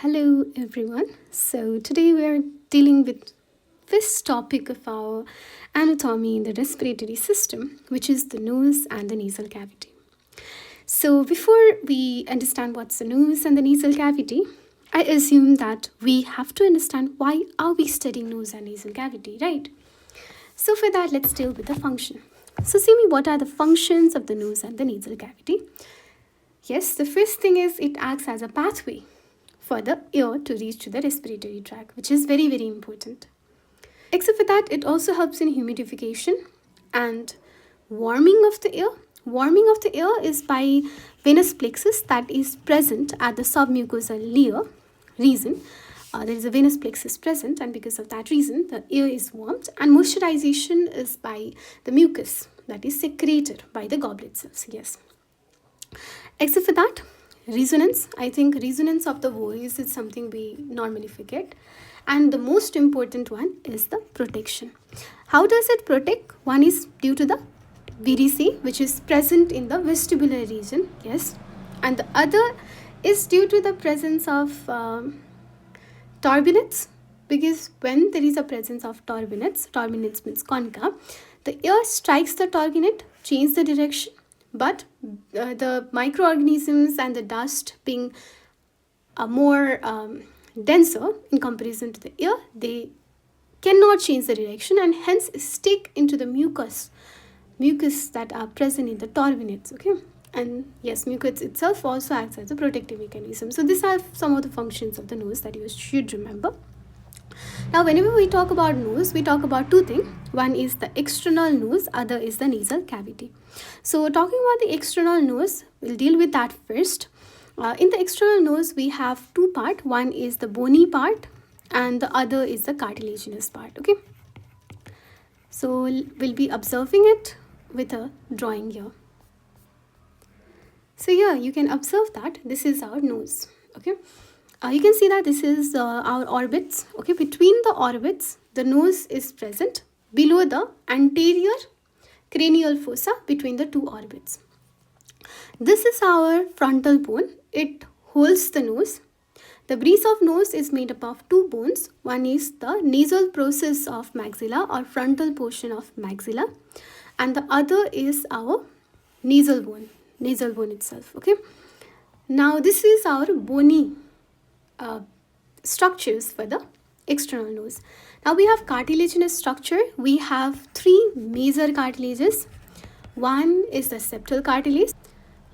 Hello everyone. So today we are dealing with this topic of our anatomy in the respiratory system, which is the nose and the nasal cavity. So before we understand what's the nose and the nasal cavity, I assume that we have to understand why are we studying nose and nasal cavity, right? So for that, let's deal with the function. So see me, what are the functions of the nose and the nasal cavity? Yes, the first thing is it acts as a pathway for the air to reach to the respiratory tract, which is very, very important. Except for that, it also helps in humidification and warming of the air. Warming of the air is by venous plexus that is present at the submucosal layer region. There is a venous plexus present, and because of that reason, the air is warmed, and moisturization is by the mucus that is secreted by the goblet cells. Yes. Except for that, resonance. I think resonance of the voice is something we normally forget. And the most important one is the protection. How does it protect? One is due to the viridae, which is present in the vestibular region. Yes. And the other is due to the presence of turbinates. Because when there is a presence of turbinates means concha, the air strikes the turbinate, change the direction, but the microorganisms and the dust being more denser in comparison to the air, they cannot change the direction and hence stick into the mucus that are present in the turbinates. Okay, and yes, mucus itself also acts as a protective mechanism. So these are some of the functions of the nose that you should remember. Now, whenever we talk about nose, we talk about two things. One is the external nose, other is the nasal cavity. So, talking about the external nose, we'll deal with that first. In the external nose, we have two parts. One is the bony part, and the other is the cartilaginous part. Okay. So, we'll be observing it with a drawing here. So, here you can observe that this is our nose. Okay. You can see that this is our orbits. Okay, between the orbits, the nose is present below the anterior cranial fossa between the two orbits. This is our frontal bone. It holds the nose. The base of nose is made up of two bones. One is the nasal process of maxilla or frontal portion of maxilla, and the other is our nasal bone itself. Okay. Now this is our bony structures for the external nose. Now we have cartilaginous structure. We have three major cartilages. One is the septal cartilage.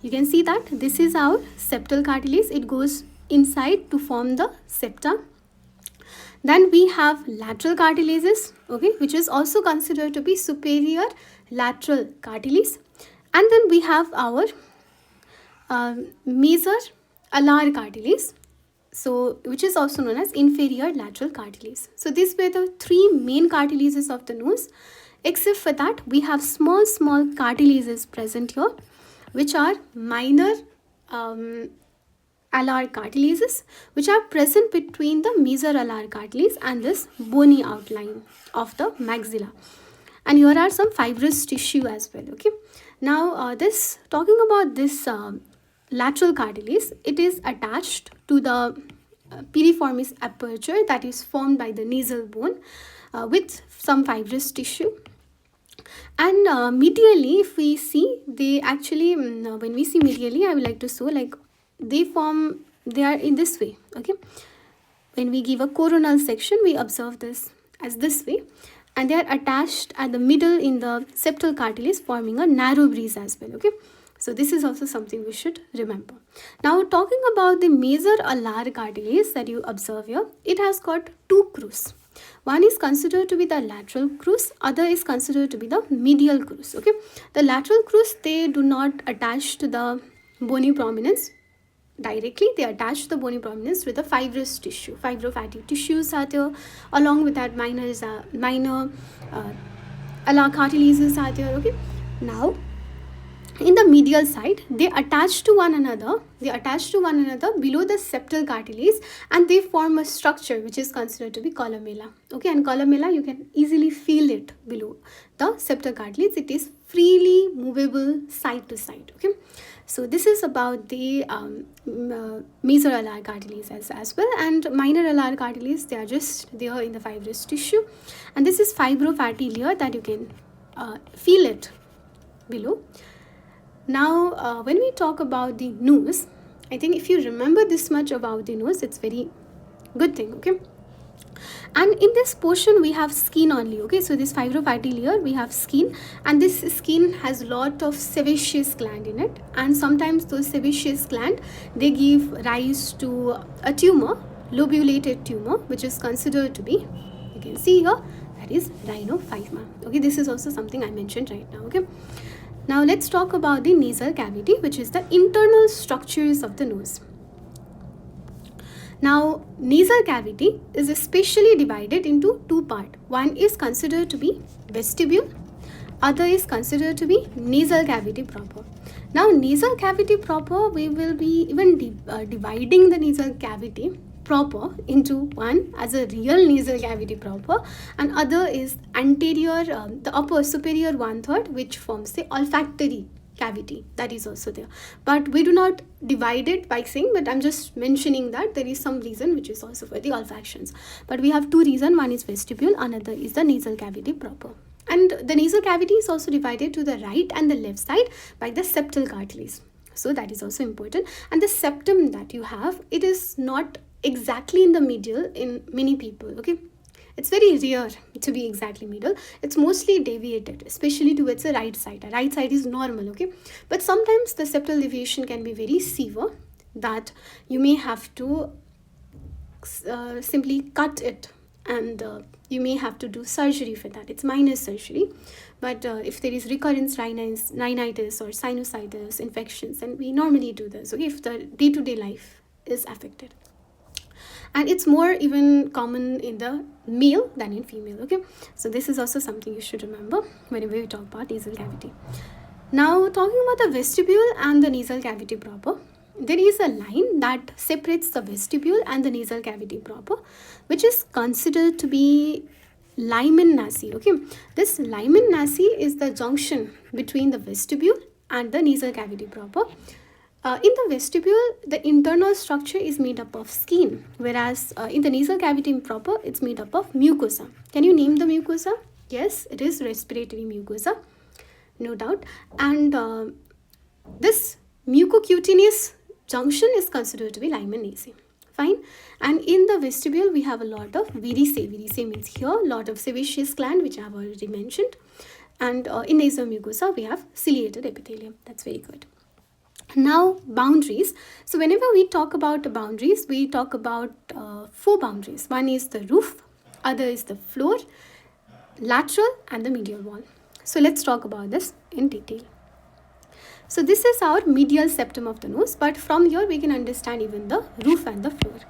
You can see that this is our septal cartilage. It goes inside to form the septa. Then we have lateral cartilages, okay, which is also considered to be superior lateral cartilage. And then we have our major alar cartilage, so which is also known as inferior lateral cartilage. So these were the three main cartilages of the nose. Except for that, we have small cartilages present here, which are minor alar cartilages, which are present between the major alar cartilage and this bony outline of the maxilla. And here are some fibrous tissue as well. Okay. Now this talking about this lateral cartilage, it is attached to the piriformis aperture that is formed by the nasal bone with some fibrous tissue. And medially, if we see, they actually, when we see medially, I would like to show like they are in this way. Okay. When we give a coronal section, we observe this as this way. And they are attached at the middle in the septal cartilage, forming a narrow bridge as well. Okay. So this is also something we should remember. Now talking about the major alar cartilage that you observe here, it has got two crus. One is considered to be the lateral crus, other is considered to be the medial crus. Okay, the lateral crus, they do not attach to the bony prominence directly. They attach to the bony prominence with the fibrous tissue. Fibrofatty tissues are there. Along with that, minor alar cartilages are there. Okay, now in the medial side, they attach to one another below the septal cartilage, and they form a structure which is considered to be columella. Okay, and columella, you can easily feel it below the septal cartilage. It is freely movable side to side. Okay, So this is about the major alar cartilage as well, and minor alar cartilage, they are just there in the fibrous tissue, and this is fibrofatty layer that you can feel it below. Now when we talk about the nose, I think if you remember this much about the nose, it's very good thing, okay? And in this portion we have skin only, okay? So this fibrofatty layer, we have skin, and this skin has lot of sebaceous gland in it, and sometimes those sebaceous gland, they give rise to a tumor, lobulated tumor, which is considered to be, you can see here, that is rhinophyma. Okay, this is also something I mentioned right now, okay? Now let's talk about the nasal cavity, which is the internal structures of the nose. Now, nasal cavity is especially divided into two parts. One is considered to be vestibule, other is considered to be nasal cavity proper. Now, nasal cavity proper, we will be even dividing the nasal cavity proper into one as a real nasal cavity proper, and other is anterior, the upper superior 1/3, which forms the olfactory cavity, that is also there, but we do not divide it by saying, but I'm just mentioning that there is some reason which is also for the olfactions, but we have two reasons. One is vestibule, another is the nasal cavity proper. And the nasal cavity is also divided to the right and the left side by the septal cartilage, so that is also important. And the septum that you have, it is not exactly in the middle in many people, okay? It's very rare to be exactly middle. It's mostly deviated, especially towards the right side. The right side is normal, okay? But sometimes the septal deviation can be very severe, that you may have to simply cut it, and you may have to do surgery for that. It's minor surgery, but if there is recurrence rhinitis or sinusitis infections, then we normally do this, okay, if the day-to-day life is affected. And it's more even common in the male than in female, okay? So this is also something you should remember whenever we talk about nasal cavity. Now, talking about the vestibule and the nasal cavity proper, there is a line that separates the vestibule and the nasal cavity proper, which is considered to be Lyman Nasi, okay? This Lyman Nasi is the junction between the vestibule and the nasal cavity proper. In the vestibule, the internal structure is made up of skin, whereas in the nasal cavity proper, it's made up of mucosa. Can you name the mucosa? Yes, it is respiratory mucosa, no doubt. And this mucocutaneous junction is considered to be Lyman Nasi. Fine. And in the vestibule, we have a lot of viricae. Viricae means here, a lot of sebaceous gland, which I have already mentioned. And in nasal mucosa, we have ciliated epithelium. That's very good. Now, boundaries. So whenever we talk about boundaries, we talk about four boundaries. One is the roof, other is the floor, lateral, and the medial wall. So let's talk about this in detail. So this is our medial septum of the nose, but from here we can understand even the roof and the floor.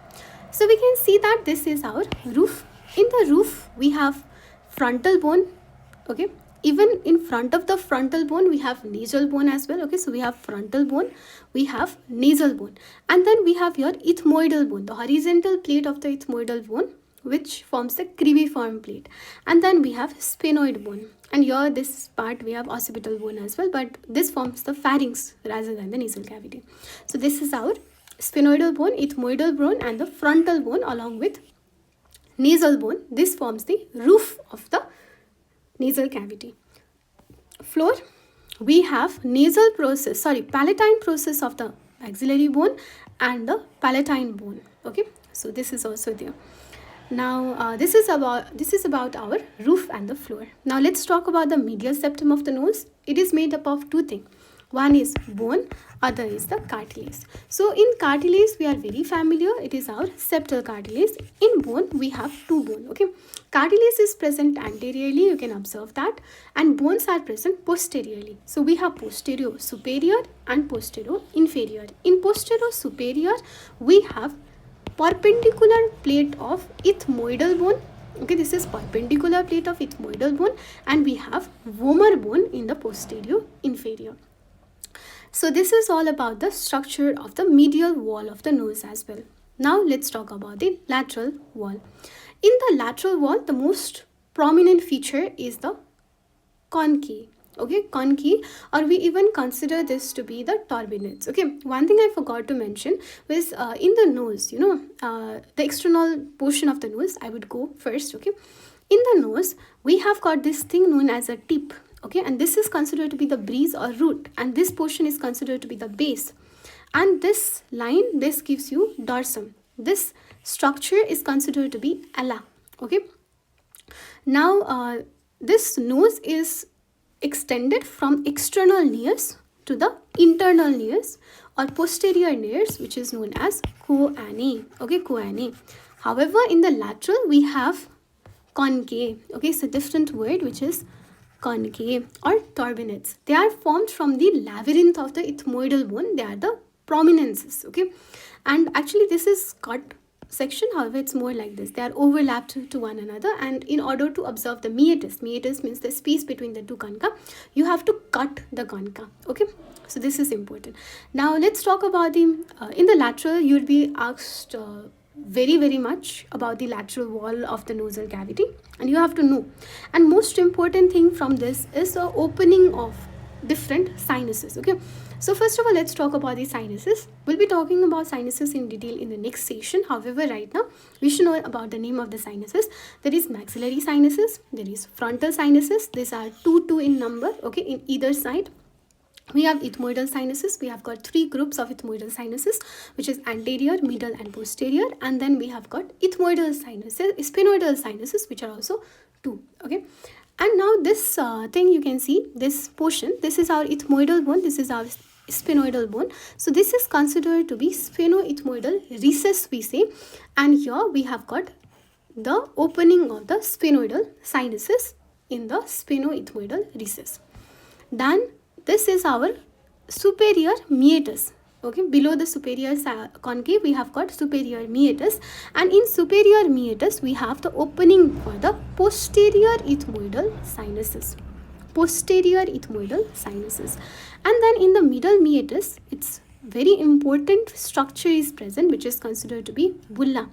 So we can see that this is our roof. In the roof, we have frontal bone, okay? Even in front of the frontal bone, we have nasal bone as well, okay? So we have frontal bone, we have nasal bone, and then we have here ethmoidal bone, the horizontal plate of the ethmoidal bone, which forms the cribriform plate, and then we have sphenoid bone, and here this part we have occipital bone as well, but this forms the pharynx rather than the nasal cavity. So this is our sphenoidal bone, ethmoidal bone, and the frontal bone along with nasal bone. This forms the roof of the nasal cavity. Floor, we have palatine process of the maxillary bone and the palatine bone, okay? So this is also there. Now this is about our roof and the floor. Now let's talk about the medial septum of the nose. It is made up of two things. One is bone, other is the cartilage. So in cartilage, we are very familiar. It is our septal cartilage. In bone, we have two bones, okay? Cartilage is present anteriorly, you can observe that, and bones are present posteriorly. So we have posterior superior and posterior inferior. In posterior superior, we have perpendicular plate of ethmoidal bone, okay? This is perpendicular plate of ethmoidal bone, and we have vomer bone in the posterior inferior. So this is all about the structure of the medial wall of the nose as well. Now let's talk about the lateral wall. In the lateral wall, the most prominent feature is the conchae. okay, conchae, or we even consider this to be the turbinates. Okay, one thing I forgot to mention was in the nose, the external portion of the nose. I would go first. Okay, in the nose we have got this thing known as a tip. Okay, and this is considered to be the base or root, and this portion is considered to be the base, and this line, this gives you dorsum. This structure is considered to be ala. Okay, now this nose is extended from external nares to the internal nares or posterior nares, which is known as choanae. Okay, choanae. However, in the lateral we have concave. Okay, it's a different word, which is concave or turbinates. They are formed from the labyrinth of the ethmoidal bone. They are the prominences. Okay, and actually this is cut section. However, it's more like this. They are overlapped to one another, and in order to observe the meatus means the space between the two concha, you have to cut the concha. Okay, so this is important. Now let's talk about the in the lateral. You'll be asked very much about the lateral wall of the nasal cavity, and you have to know. And most important thing from this is the opening of different sinuses. Okay, so first of all, let's talk about the sinuses. We'll be talking about sinuses in detail in the next session. However, right now we should know about the name of the sinuses. There is maxillary sinuses, there is frontal sinuses. These are two in number. Okay, in either side. We have ethmoidal sinuses. We have got three groups of ethmoidal sinuses, which is anterior, middle, and posterior. And then we have got ethmoidal sinuses, sphenoidal sinuses, which are also two. Okay, and now this thing, you can see this portion. This is our ethmoidal bone. This is our sphenoidal bone. So this is considered to be sphenoethmoidal recess, we say. And here we have got the opening of the sphenoidal sinuses in the sphenoethmoidal recess. Then this is our superior meatus. Okay, below the superior concave we have got superior meatus, and in superior meatus we have the opening for the posterior ethmoidal sinuses. Posterior ethmoidal sinuses. And then in the middle meatus, it's very important structure is present, which is considered to be bulla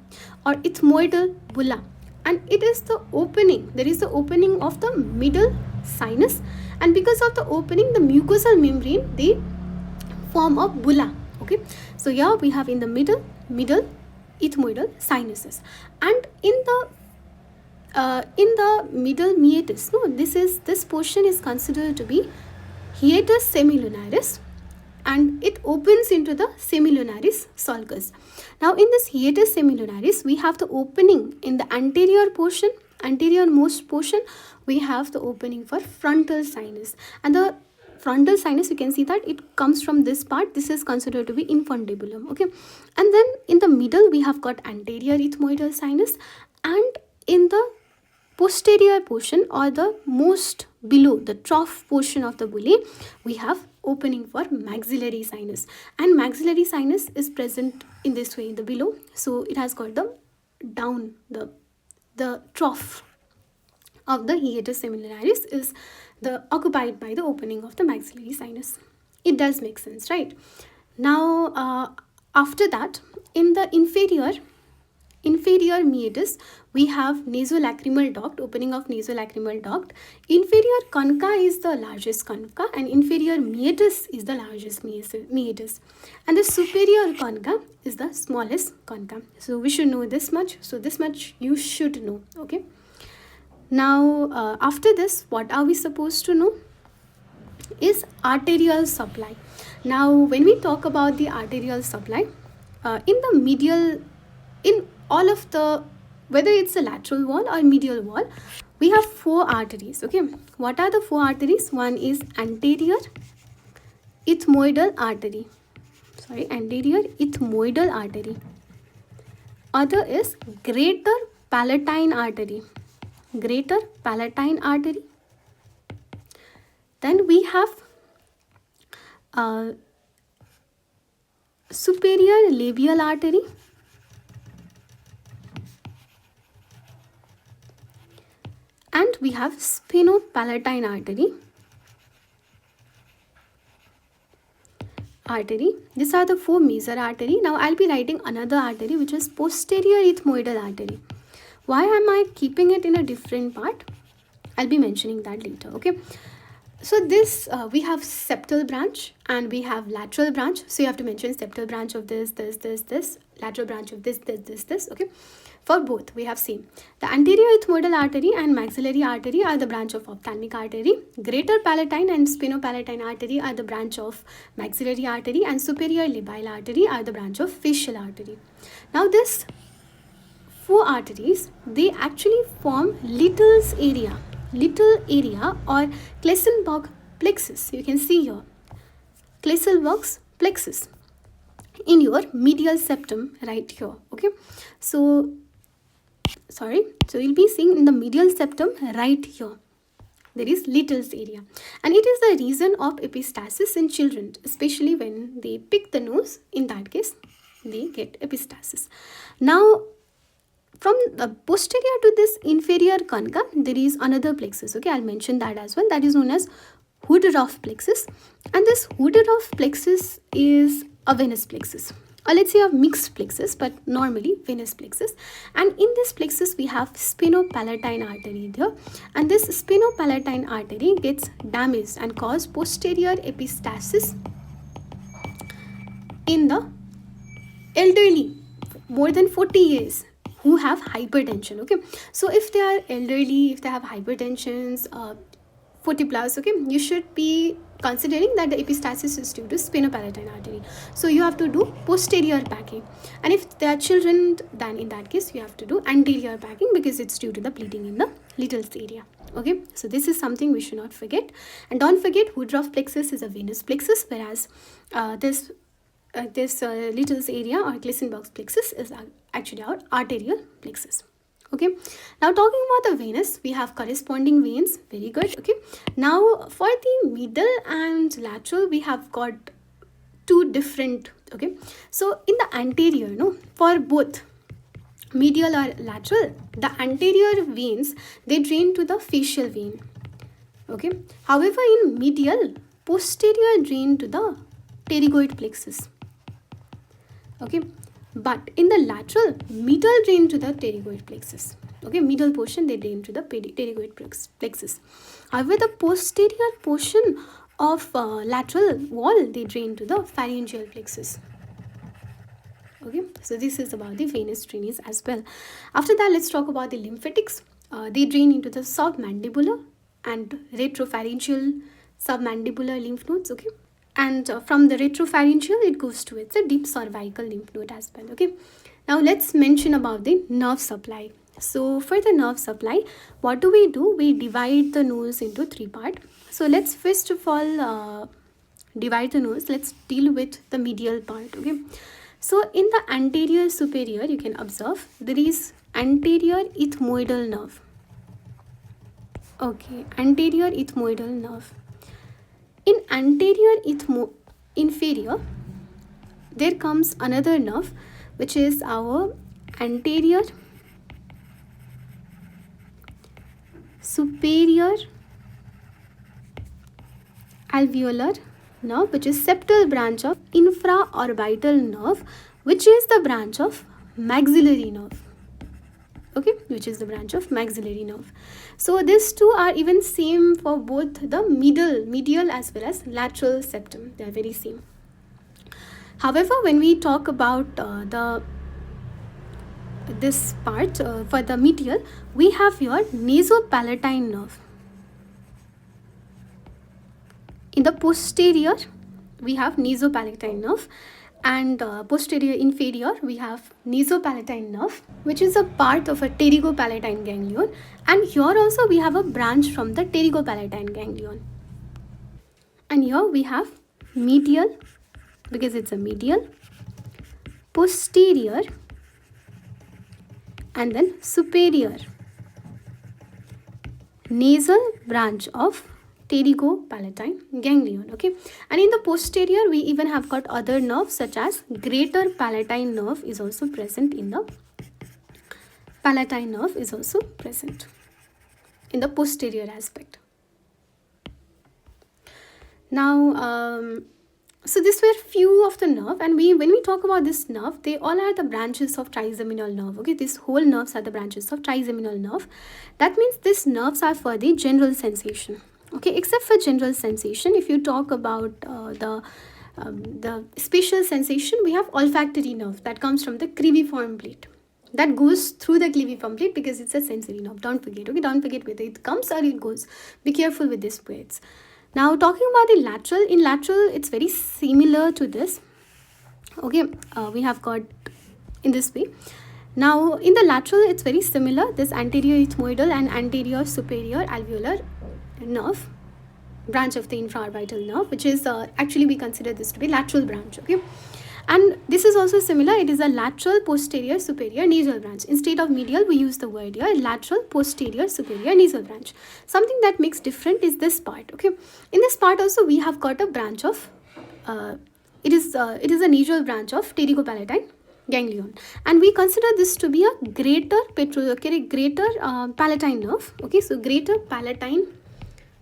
or ethmoidal bulla, and it is the opening. There is the opening of the middle sinus, and because of the opening, the mucosal membrane, they form a bulla. Okay, so here we have in the middle ethmoidal sinuses, and in the middle meatus, no, this portion is considered to be hiatus semilunaris, and it opens into the semilunaris sulcus. Now in this hiatus semilunaris, we have the opening in the anterior portion, anterior most portion. We have the opening for frontal sinus, and the frontal sinus, you can see that it comes from this part. This is considered to be infundibulum. Okay, and then in the middle we have got anterior ethmoidal sinus, and in the posterior portion, or the most below the trough portion of the bullae, we have opening for maxillary sinus, and maxillary sinus is present in this way in the below. So it has got the down, the trough of the hiatus semilunaris is the occupied by the opening of the maxillary sinus. It does make sense, right? Now after that, in the inferior meatus, we have nasolacrimal duct, opening of nasolacrimal duct. Inferior concha is the largest concha, and inferior meatus is the largest meatus, and the superior concha is the smallest concha. So we should know this much. So this much you should know. Okay, now after this, what are we supposed to know is arterial supply. Now when we talk about the arterial supply, in the medial, in all of the, whether it's a lateral wall or medial wall, we have four arteries. Okay, what are the four arteries? One is anterior ethmoidal artery. Anterior ethmoidal artery. Other is greater palatine artery. Greater palatine artery. Then we have superior labial artery. And we have sphenopalatine artery. These are the four major artery. Now I'll be writing another artery, which is posterior ethmoidal artery. Why am I keeping it in a different part? I'll be mentioning that later. Okay. So this we have septal branch and we have lateral branch. So you have to mention septal branch of this, lateral branch of this. Okay. For both, we have seen the anterior ethmoidal artery and maxillary artery are the branch of ophthalmic artery. Greater palatine and spinopalatine artery are the branch of maxillary artery, and superior labile artery are the branch of facial artery. Now this four arteries, they actually form Little's area. Little area or Klesenberg plexus. You can see here Klesenberg's plexus in your medial septum right here. Okay, so you'll be seeing in the medial septum right here there is Little's area, and it is the region of epistasis in children, especially when they pick the nose. In that case, they get epistasis. Now from the posterior to this inferior concha, there is another plexus. Okay, I'll mention that as well. That is known as Woodruff plexus, and this Woodruff plexus is a venous plexus, or let's say a mixed plexus, but normally venous plexus. And in this plexus, we have spinopalatine artery there, and this spinopalatine artery gets damaged and cause posterior epistasis in the elderly, more than 40 years, who have hypertension. Okay, so if they are elderly, if they have hypertensions, 40 plus, okay, you should be considering that the epistasis is due to spinopalatine artery. So you have to do posterior packing, and if they are children, then in that case you have to do anterior packing because it's due to the bleeding in the Little's area. Okay, so this is something we should not forget. And don't forget, Woodruff plexus is a venous plexus, whereas this Little's area or Klesenberg's plexus is actually our arterial plexus. Okay, now talking about the venous, we have corresponding veins. Very good. Okay, now for the middle and lateral, we have got two different. Okay, so in the anterior, no, for both medial or lateral, the anterior veins, they drain to the facial vein. Okay, however in medial, posterior drain to the pterygoid plexus. Okay, but in the lateral, middle drain to the pterygoid plexus. Okay, middle portion they drain to the pterygoid plexus. However, the posterior portion of lateral wall, they drain to the pharyngeal plexus. Okay, so this is about the venous drainage as well. After that, let's talk about the lymphatics. They drain into the submandibular and retropharyngeal submandibular lymph nodes. Okay, and from the retropharyngeal, it goes towards the deep cervical lymph node as well. Okay, now let's mention about the nerve supply. So for the nerve supply, what do? We divide the nose into three parts. So let's first of all divide the nose. Let's deal with the medial part. Okay, so in the anterior superior, you can observe there is anterior ethmoidal nerve. Okay, anterior ethmoidal nerve. In anterior inferior, there comes another nerve, which is our anterior superior alveolar nerve, which is septal branch of infraorbital nerve, which is the branch of maxillary nerve. Okay, which is the branch of maxillary nerve. So these two are even same for both the medial as well as lateral septum. They are very same. However, when we talk about this part for the medial, we have your nasopalatine nerve. In the posterior, we have nasopalatine nerve, and posterior inferior, we have nasopalatine nerve, which is a part of a pterygopalatine ganglion, and here also we have a branch from the pterygopalatine ganglion. And here we have medial, because it's a medial, posterior, and then superior nasal branch of pterygopalatine ganglion. Okay, and in the posterior, we even have got other nerves such as greater palatine nerve is also present in the palatine nerve is also present in the posterior aspect. Now so these were few of the nerve, and when we talk about this nerve, they all are the branches of trigeminal nerve. Okay, these whole nerves are the branches of trigeminal nerve. That means these nerves are for the general sensation. Okay, except for general sensation, if you talk about the spatial sensation, we have olfactory nerve that comes from the cribriform plate that goes through the claviform plate because it's a sensory nerve. Don't forget, okay? Don't forget whether it comes or it goes. Be careful with these words. Now, talking about the lateral, in lateral, it's very similar to this. Okay, we have got in this way. Now, in the lateral, it's very similar. This anterior ethmoidal and anterior superior alveolar nerve, branch of the infraorbital nerve, which is actually we consider this to be lateral branch. Okay, and this is also similar. It is a lateral posterior superior nasal branch. Instead of medial, we use the word here lateral posterior superior nasal branch. Something that makes different is this part. Okay, in this part also we have got a branch of it is a nasal branch of pterygopalatine ganglion, and we consider this to be a greater palatine nerve. Okay, so greater palatine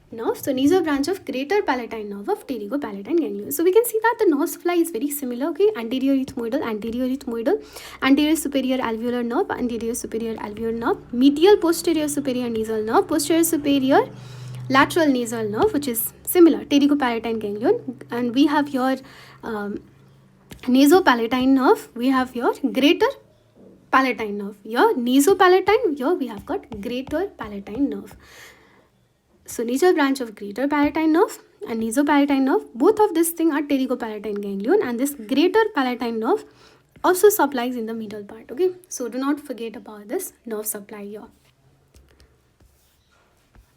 nerve, so nasal branch of greater palatine nerve of pterygopalatine ganglion. So we can see that the nerve supply is very similar. Okay, anterior ethmoidal, anterior superior alveolar nerve, anterior superior alveolar nerve, medial posterior superior nasal nerve, posterior superior lateral nasal nerve, which is similar, pterygopalatine ganglion, and we have your nasopalatine nerve, we have your greater palatine nerve. Your nasopalatine, here we have got greater palatine nerve. So nasal branch of greater palatine nerve and nasopalatine nerve, both of this thing are pterygopalatine ganglion, and this greater palatine nerve also supplies in the middle part. Okay, so do not forget about this nerve supply here.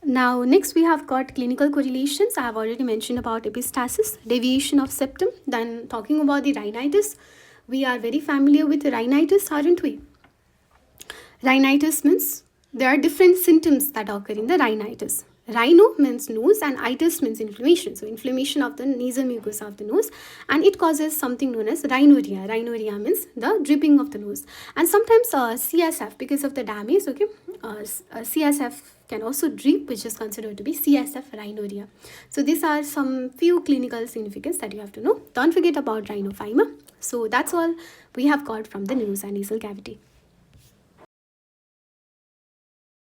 Now, next we have got clinical correlations. I have already mentioned about epistaxis, deviation of septum. Then talking about the rhinitis, we are very familiar with rhinitis, aren't we? Rhinitis means there are different symptoms that occur in the rhinitis. Rhino means nose and itis means inflammation. So inflammation of the nasal mucosa of the nose, and it causes something known as rhinorrhea. Rhinorrhea means the dripping of the nose, and sometimes CSF because of the damage. Okay, CSF can also drip, which is considered to be CSF rhinorrhea. So these are some few clinical significance that you have to know. Don't forget about rhinophyma. So that's all we have got from the nose and nasal cavity.